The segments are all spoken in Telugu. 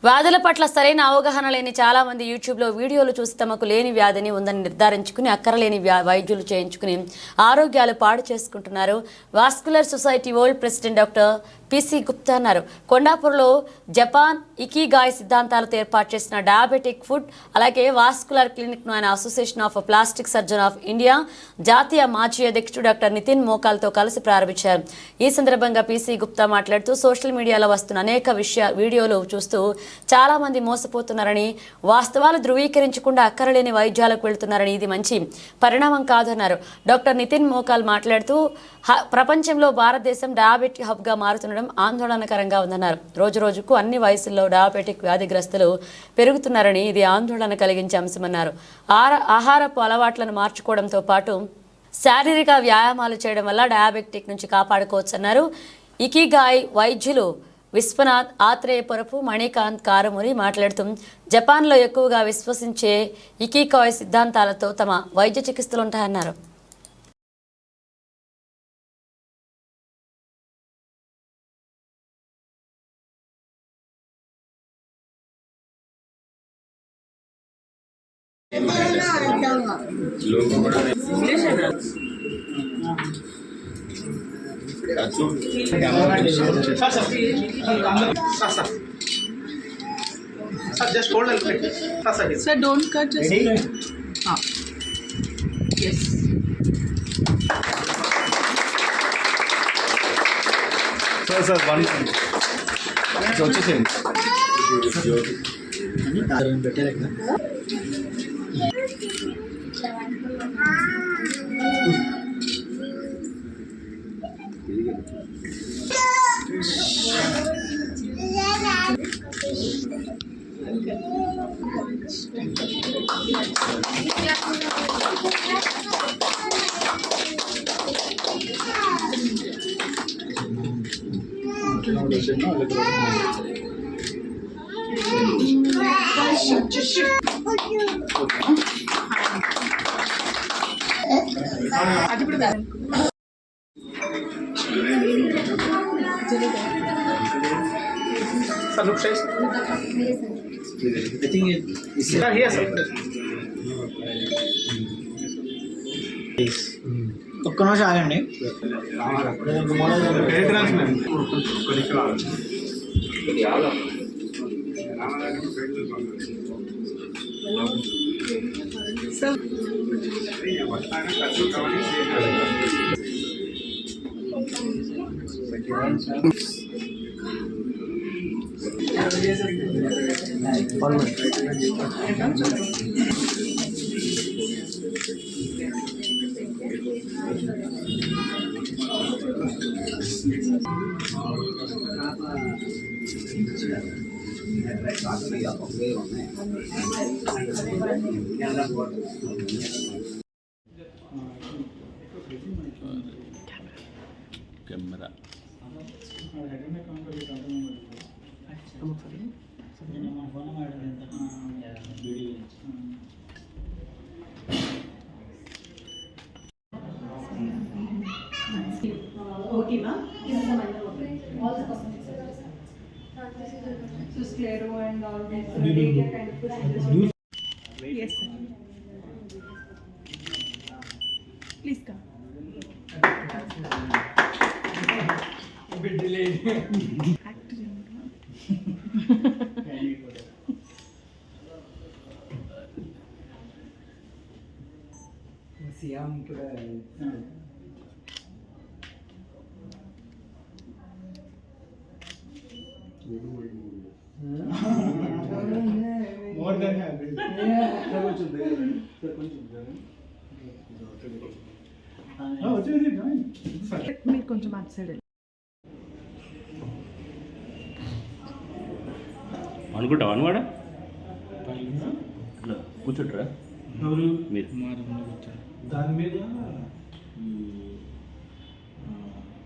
వ్యాధుల పట్ల సరైన అవగాహన లేని చాలా మంది యూట్యూబ్లో వీడియోలు చూసి తమకు లేని వ్యాధిని ఉందని నిర్ధారించుకుని అక్కరలేని వైద్యులు చేయించుకుని ఆరోగ్యాలు పాడు చేసుకుంటున్నారు. Vascular society world president doctor PC Gupta అన్నారు. కొండాపూర్లో జపాన్ ఇకిగాయ్ సిద్ధాంతాలతో ఏర్పాటు చేసిన డయాబెటిక్ ఫుడ్ అలాగే వాస్కులర్ క్లినిక్ను ఆయన association of plastic surgeon of India జాతీయ మాజీ అధ్యక్షుడు డాక్టర్ నితిన్ మోకాల్తో కలిసి ప్రారంభించారు. ఈ సందర్భంగా పిసి గుప్తా మాట్లాడుతూ సోషల్ మీడియాలో వస్తున్న అనేక వీడియోలు చూస్తూ చాలా మంది మోసపోతున్నారని, వాస్తవాలు ధృవీకరించకుండా అక్కరలేని వైద్యాలకు వెళ్తున్నారని ఇది మంచి పరిణామం కాదన్నారు. డాక్టర్ నితిన్ మోకాల్ మాట్లాడుతూ ప్రపంచంలో భారతదేశం డయాబెటిక్ హబ్గా మారుతుండడం ఆందోళనకరంగా ఉందన్నారు. రోజు రోజుకు అన్ని వయసుల్లో డయాబెటిక్ వ్యాధిగ్రస్తులు పెరుగుతున్నారని ఇది ఆందోళన కలిగించే అంశమన్నారు. ఆహారపు అలవాట్లను మార్చుకోవడంతో పాటు శారీరక వ్యాయామాలు చేయడం వల్ల డయాబెటిక్ నుంచి కాపాడుకోవచ్చన్నారు. ఇకిగాయ్ వైద్యులు విశ్వనాథ్ ఆత్రేయపురపు మణికాంత్ కారముని మాట్లాడుతూ జపాన్లో ఎక్కువగా విశ్వసించే ఇకిగాయ్ సిద్ధాంతాలతో తమ వైద్య చికిత్సలు ఉంటాయన్నారు. Just hold a little bit. Sir, don't cut. Just yes. Sir, one. So, వచ్చేసేయండి. అది కూడా Sir, look straight. I think it's here, sir. ఒక్క నిమిషం ఆగండి. Camera so sclero and all this kind of procedures. Yes, sir. Please come. A bit delayed. Siam today. More than habit. మీరు కొంచెం అటు సైడ్ అనుకుంటావా అనమాట ఇట్లా కూర్చుంటారా మీరు దాని మీద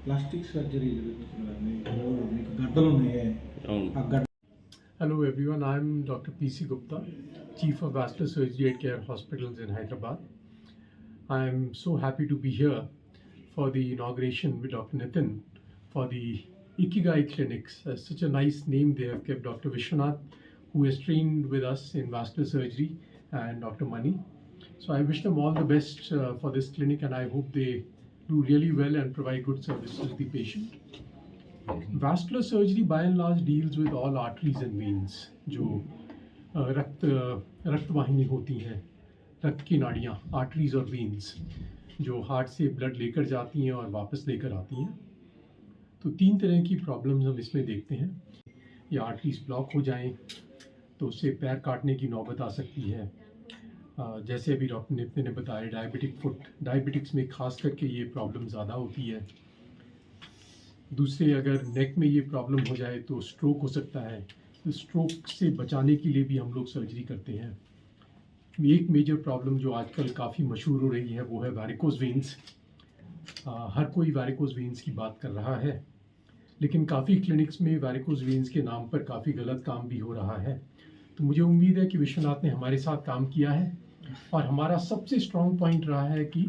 ప్లాస్టిక్ సర్జరీ జరుగుతుంది. మీకు గడ్డలు ఉన్నాయి. Hello everyone, I am Dr. PC Gupta, Chief of Vascular Surgery at Care Hospitals in Hyderabad. I am so happy to be here for the inauguration with Dr. Nitin for the Ikigai Clinics. Such a nice name they have kept, Dr. Vishwanath who has trained with us in vascular surgery, and Dr. Mani. So I wish them all the best for this clinic, and I hope they do really well and provide good services to the patient. Vascular surgery by and large deals with all arteries and veins, जो रक्तवाहिनी होती हैं, रक्त की नाड़ियाँ, आर्टरीज और वेन्स जो हार्ट से ब्लड लेकर जाती हैं और वापस लेकर आती हैं. तो 3 तरह की प्रॉब्लम्स हम इसमें देखते हैं. ये आर्टरीज ब्लॉक हो जाएं तो उससे पैर काटने की नौबत आ सकती है. जैसे अभी डॉक्टर नितिन ने बताया, डायबिटिक फुट, डायबिटिक्स में खास करके ये प्रॉब्लम ज़्यादा होती है. दूसरे, अगर नेक में ये प्रॉब्लम हो जाए तो स्ट्रोक हो सकता है. तो स्ट्रोक से बचाने के लिए भी हम लोग सर्जरी करते हैं. एक मेजर प्रॉब्लम जो आजकल काफ़ी मशहूर हो रही है वो है वैरिकोज वेन्स. हर कोई वैरिकोज वेन्स की बात कर रहा है, लेकिन काफ़ी क्लिनिक्स में वैरिकोज वेन्स के नाम पर काफ़ी गलत काम भी हो रहा है. तो मुझे उम्मीद है कि विश्वनाथ ने हमारे साथ काम किया है और हमारा सबसे स्ट्रॉन्ग पॉइंट रहा है कि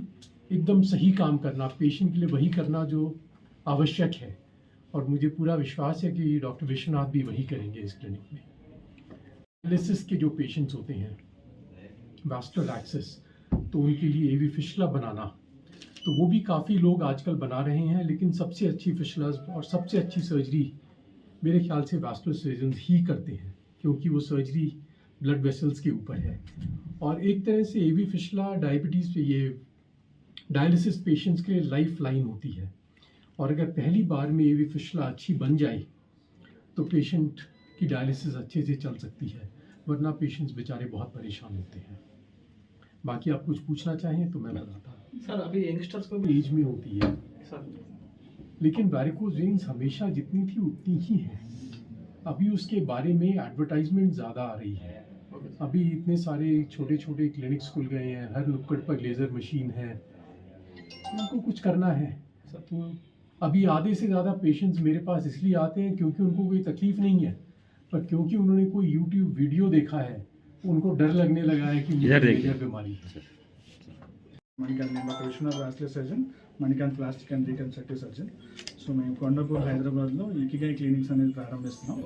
एकदम सही काम करना, पेशेंट के लिए वही करना जो आवश्यक है. और मुझे पूरा विश्वास है कि डॉक्टर विश्वनाथ भी वही करेंगे इस क्लिनिक में. डायलिसिस के जो पेशेंट्स होते हैं, वास्कुलर एक्सेस, तो उनके लिए एवी फिशला बनाना, तो वो भी काफ़ी लोग आजकल बना रहे हैं. लेकिन सबसे अच्छी फिशलास और सबसे अच्छी सर्जरी मेरे ख्याल से वास्कुलर सर्जन ही करते हैं, क्योंकि वो सर्जरी ब्लड वेसल्स के ऊपर है. और एक तरह से एवी फिशला डायबिटीज़ पे, ये डायलिसिस पेशेंट्स के लाइफ लाइन होती है. और अगर पहली बार में एवी फिशला अच्छी बन जाए तो पेशेंट की डायलिसिस अच्छे से चल सकती है, वरना पेशेंट्स बेचारे बहुत परेशान होते हैं. बाकी आप कुछ पूछना चाहें तो मैं बताता हूँ. सर, अभी यंगस्टर्स को भी एज में होती है सर, लेकिन वैरिकोज वेन्स हमेशा जितनी थी उतनी ही है. अभी उसके बारे में एडवर्टाइजमेंट ज़्यादा आ रही है. अभी इतने सारे छोटे छोटे क्लिनिक्स खुल गए हैं, हर नुक्कड़ पर लेज़र मशीन है. उनको कुछ करना है. तो अभी आधे से ज़्यादा पेशेंट्स मेरे पास इसलिए आते हैं क्योंकि उनको कोई तकलीफ़ नहीं है, पर क्योंकि उन्होंने कोई यूट्यूब वीडियो देखा है, उनको डर लगने लगा है कि मुझे मेजर बीमारी है. మణికాంత్, నేను doctor Vishwanath vascular surgeon, Manikanth plastic and reconstructive surgeon. So మేము కొండాపూర్ హైదరాబాద్లో ఇకిగాయ్ క్లినిక్స్ అనేది ప్రారంభిస్తున్నాం.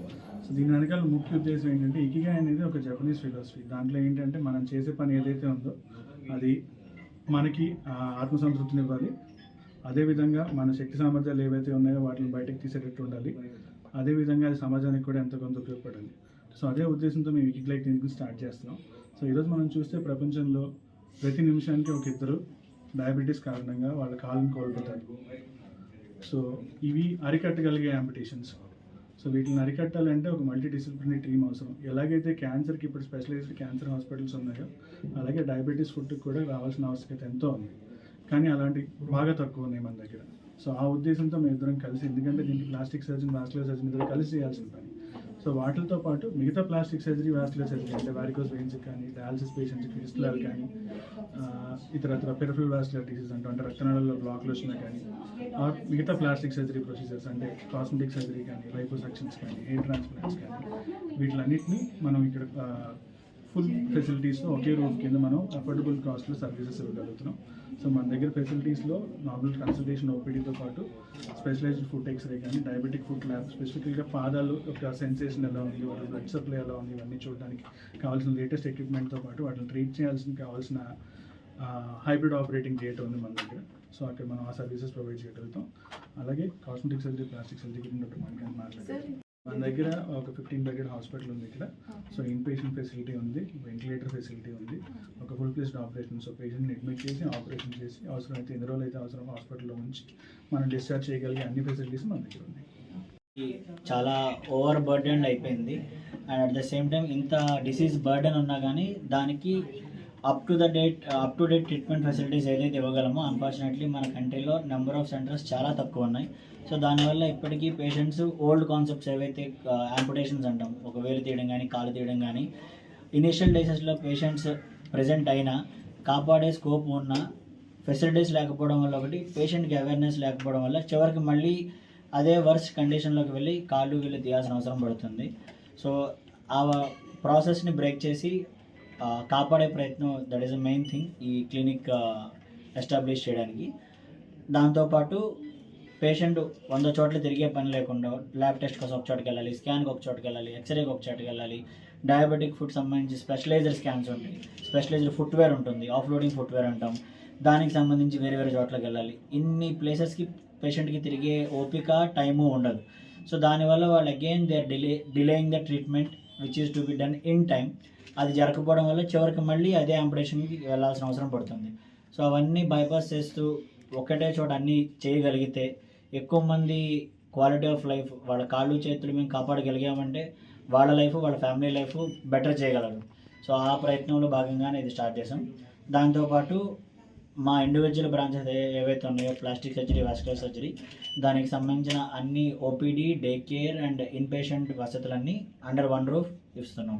సో దీని వెనకాల ముఖ్య ఉద్దేశం ఏంటంటే, ఇకిగాయ్ అనేది ఒక జపనీస్ ఫిలాసఫీ. దాంట్లో ఏంటంటే మనం చేసే పని ఏదైతే ఉందో అది మనకి ఆత్మసంతృప్తిని ఇవ్వాలి, అదేవిధంగా మన శక్తి సామర్థ్యాలు ఏవైతే ఉన్నాయో వాటిని బయటకు తీసేటట్టు ఉండాలి, అదేవిధంగా అది సమాజానికి కూడా ఎంతో కొంత ఉపయోగపడాలి. సో అదే ఉద్దేశంతో మేము ఇకిగాయ్ క్లినిక్ని స్టార్ట్ చేస్తున్నాం. సో ఈరోజు మనం చూస్తే ప్రపంచంలో ప్రతి నిమిషానికి ఒక ఇద్దరు డయాబెటీస్ కారణంగా వాళ్ళ కాళ్ళని కోల్పోతారు. సో ఇవి అరికట్టగలిగే యాంపిటేషన్స్. సో వీటిని అరికట్టాలంటే ఒక మల్టీ డిసిప్లినరీ టీమ్ అవసరం. ఎలాగైతే క్యాన్సర్కి ఇప్పుడు స్పెషలైజ్డ్ క్యాన్సర్ హాస్పిటల్స్ ఉన్నాయో, అలాగే డయాబెటీస్ ఫుడ్కి కూడా రావాల్సిన ఆవశ్యకత ఎంతో ఉంది. కానీ అలాంటి బాగా తక్కువ ఉన్నాయి మన దగ్గర. సో ఆ ఉద్దేశంతో మేము ఇద్దరం కలిసి, ఎందుకంటే దీనికి ప్లాస్టిక్ సర్జన్, వాస్కులర్ సర్జన్ ఇద్దరు కలిసి చేయాల్సిన పని. సో వాటితో పాటు మిగతా ప్లాస్టిక్ సర్జరీ, వాస్కులర్ సర్జరీ అంటే వారికోస్ వెయిన్స్కి కానీ, డయాలసిస్ పేషెంట్స్కి ఫిస్టులాలు కానీ, ఇతర పెరిఫరల్ వాస్కులర్ డిసీజ్ అంటే రక్తనాళాల్లో బ్లాక్లు వచ్చినా కానీ, మిగతా ప్లాస్టిక్ సర్జరీ ప్రొసీజర్స్ అంటే కాస్మెటిక్ సర్జరీ కానీ, లైపోసక్షన్స్ కానీ, హెయిర్ ట్రాన్స్ప్లాంట్స్ కానీ, వీటిలన్నింటినీ మనం ఇక్కడ ఫుల్ ఫెసిలిటీస్లో ఒకే రూఫ్ కింద మనం అఫోర్డబుల్ కాస్ట్లో సర్వీసెస్ ఇవ్వగలుగుతున్నాం. సో మన దగ్గర ఫెసిలిటీస్లో నార్మల్ కన్సల్టేషన్ ఓపీడీతో పాటు స్పెషలైజ్డ్ ఫుడ్ ఎక్స్రే కానీ, డయాబెటిక్ ఫుడ్ ల్యాబ్, స్పెసిఫిక్గా పాదాలు యొక్క సెన్సేషన్ ఎలా ఉంది, వాళ్ళ బ్లడ్ సప్లై ఎలా ఉంది, ఇవన్నీ చూడడానికి కావాల్సిన లేటెస్ట్ ఎక్విప్మెంట్తో పాటు వాటిని ట్రీట్ చేయాల్సిన కావాల్సిన హైబ్రిడ్ ఆపరేటింగ్ థియేటర్ ఉంది మన దగ్గర. సో అక్కడ మనం ఆ సర్వీసెస్ ప్రొవైడ్ చేయగలుగుతాం. అలాగే కాస్మెటిక్ సర్జరీ, ప్లాస్టిక్ సర్జరీ గురించి మనకి మాట్లాడాలి. మన దగ్గర ఒక 15 బెడెడ్ హాస్పిటల్ ఉంది ఇక్కడ. సో ఇన్ పేషెంట్ ఫెసిలిటీ ఉంది, వెంటిలేటర్ ఫెసిలిటీ ఉంది, ఒక ఫుల్ ప్లేస్డ్ ఆపరేషన్. సో పేషెంట్ని అడ్మిట్ చేసి ఆపరేషన్ చేసి అవసరమైతే ఎన్ని రోజులు అయితే అవసరం హాస్పిటల్లో ఉంచి మనం డిశ్చార్జ్ చేయగలిగే అన్ని ఫెసిలిటీస్ మన దగ్గర ఉన్నాయి. చాలా ఓవర్ బర్డెన్ అయిపోయింది. And at the same time ఇంత డిసీజ్ బర్డెన్ ఉన్నా కానీ దానికి up to date treatment facilities ఏదైతే ఇవ్వగలమో, అన్ఫార్చునేట్లీ మన కంట్రీలో నెంబర్ ఆఫ్ సెంటర్స్ చాలా తక్కువ ఉన్నాయి. సో దానివల్ల ఇప్పటికీ పేషెంట్స్ ఓల్డ్ కాన్సెప్ట్స్ ఏవైతే యాంపుటేషన్స్ అంటాం, ఒక వేలు తీయడం కానీ, కాలు తీయడం కానీ, ఇనిషియల్ డేసెస్లో పేషెంట్స్ ప్రెజెంట్ అయినా కాపాడే స్కోప్ ఉన్న ఫెసిలిటీస్ లేకపోవడం వల్ల, ఒకటి పేషెంట్కి అవేర్నెస్ లేకపోవడం వల్ల చివరికి మళ్ళీ అదే వర్స్ట్ కండిషన్లోకి వెళ్ళి కాళ్ళు వీళ్ళు తీయాల్సిన అవసరం పడుతుంది. సో ఆ ప్రాసెస్ని బ్రేక్ చేసి కాపాడే ప్రయత్నం, that is the main thing ఈ క్లినిక్ ఎస్టాబ్లిష్ చేయడానికి. దాంతోపాటు పేషెంట్ 100 చోట్ల తిరిగే పని లేకుండా ల్యాబ్ టెస్ట్ కోసం ఒక చోటుకి వెళ్ళాలి, స్కాన్కి ఒక చోటుకి వెళ్ళాలి, ఎక్స్రేకి ఒక చోటుకి వెళ్ళాలి, డయాబెటిక్ ఫుడ్ సంబంధించి స్పెషలైజ్డ్ స్కాన్స్ ఉంటాయి, స్పెషలైజ్డ్ ఫుట్వేర్ ఉంటుంది, ఆఫ్లోడింగ్ ఫుట్వేర్ అంటాం, దానికి సంబంధించి వేరే వేరే చోట్లకి వెళ్ళాలి. ఇన్ని ప్లేసెస్కి పేషెంట్కి తిరిగే ఓపిక టైము ఉండదు. సో దానివల్ల వాళ్ళు again they are delaying the treatment which is to be done in time. అది జరగకపోవడం వల్ల చివరికి మళ్ళీ అదే ఆంపుటేషన్కి వెళ్ళాల్సిన అవసరం పడుతుంది. సో అవన్నీ బైపాస్ చేస్తూ ఒకటే చోట అన్నీ చేయగలిగితే ఎక్కువ మంది క్వాలిటీ ఆఫ్ లైఫ్ వాళ్ళ కాళ్ళు చేతులు మేము కాపాడగలిగామంటే వాళ్ళ లైఫ్ వాళ్ళ ఫ్యామిలీ లైఫ్ బెటర్ చేయగలరు. సో ఆ ప్రయత్నంలో భాగంగానే ఇది స్టార్ట్ చేసాం. దాంతోపాటు మా ఇండివిజువల్ బ్రాంచెస్ ఏవైతే ఉన్నాయో ప్లాస్టిక్ సర్జరీ, వాస్కులర్ సర్జరీ, దానికి సంబంధించిన అన్ని OPD, day care and inpatient వసతులన్నీ అండర్ వన్ రూఫ్ ఇస్తున్నాము.